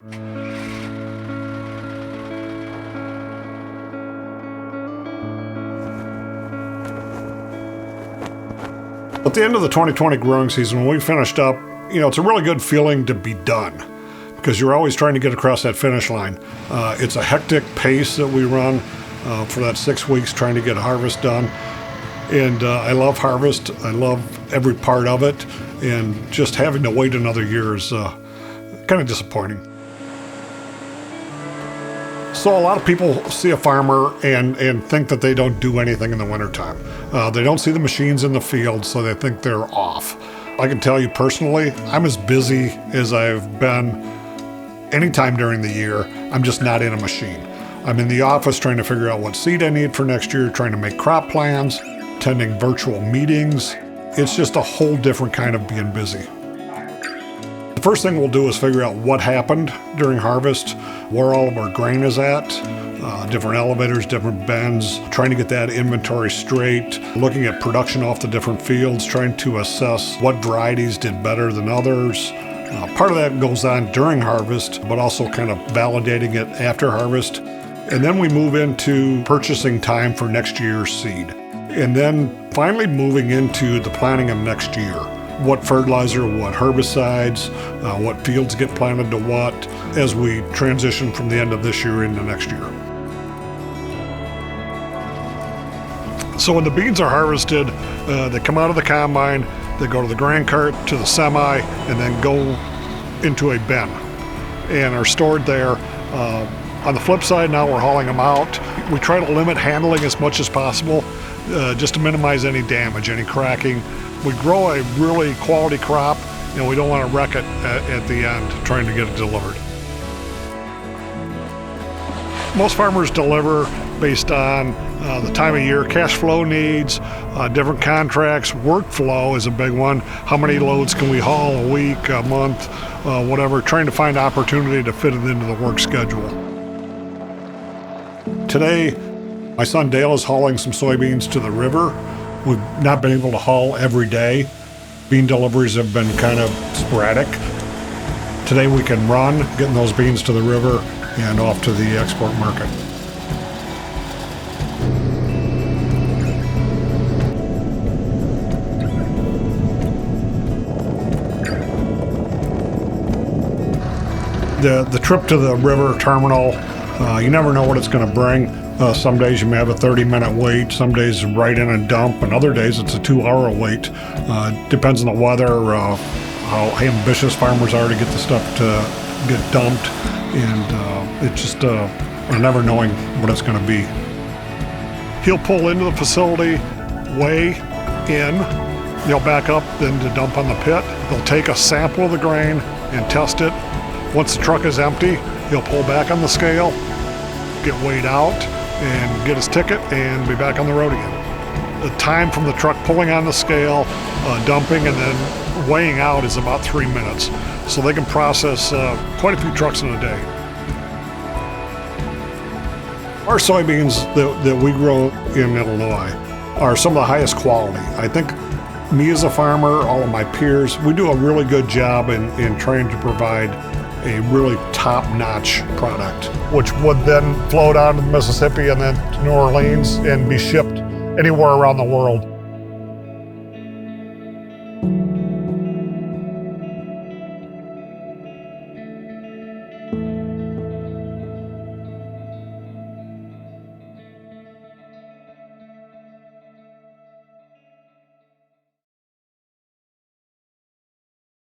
At the end of the 2020 growing season, when we finished up, it's a really good feeling to be done because you're always trying to get across that finish line. It's a hectic pace that we run for that 6 weeks trying to get harvest done. And I love harvest. I love every part of it. And just having to wait another year is kind of disappointing. So a lot of people see a farmer and think that they don't do anything in the wintertime. They don't see the machines in the field, so they think they're off. I can tell you personally, I'm as busy as I've been anytime during the year. I'm just not in a machine. I'm in the office trying to figure out what seed I need for next year, trying to make crop plans, attending virtual meetings. It's just a whole different kind of being busy. The first thing we'll do is figure out what happened during harvest, where all of our grain is at, different elevators, different bends, trying to get that inventory straight, looking at production off the different fields, trying to assess what varieties did better than others. Part of that goes on during harvest, but also kind of validating it after harvest. And then we move into purchasing time for next year's seed. And then finally moving into the planning of next year. What fertilizer, what herbicides, what fields get planted to what, as we transition from the end of this year into next year. So when the beans are harvested, they come out of the combine, they go to the grain cart, to the semi, and then go into a bin and are stored there. On the flip side, now we're hauling them out. We try to limit handling as much as possible, just to minimize any damage, any cracking. We grow a really quality crop, and we don't want to wreck it at the end trying to get it delivered. Most farmers deliver based on the time of year, cash flow needs, different contracts. Workflow is a big one. How many loads can we haul a week, a month, whatever, trying to find opportunity to fit it into the work schedule. Today, my son Dale is hauling some soybeans to the river. We've not been able to haul every day. Bean deliveries have been kind of sporadic. Today we can run, getting those beans to the river and off to the export market. The trip to the river terminal, you never know what it's going to bring. Some days you may have a 30-minute wait, some days right in and dump, and other days it's a 2-hour wait. Depends on the weather, how ambitious farmers are to get the stuff to get dumped, and it's just never knowing what it's going to be. He'll pull into the facility, weigh in, they'll back up then to dump on the pit. They'll take a sample of the grain and test it. Once the truck is empty, he'll pull back on the scale, get weighed out, and get his ticket and be back on the road again. The time from the truck pulling on the scale, dumping, and then weighing out is about 3 minutes. So they can process quite a few trucks in a day. Our soybeans that we grow in Illinois are some of the highest quality. I think me as a farmer, all of my peers, we do a really good job in trying to provide a really top-notch product, which would then flow down to the Mississippi and then to New Orleans and be shipped anywhere around the world.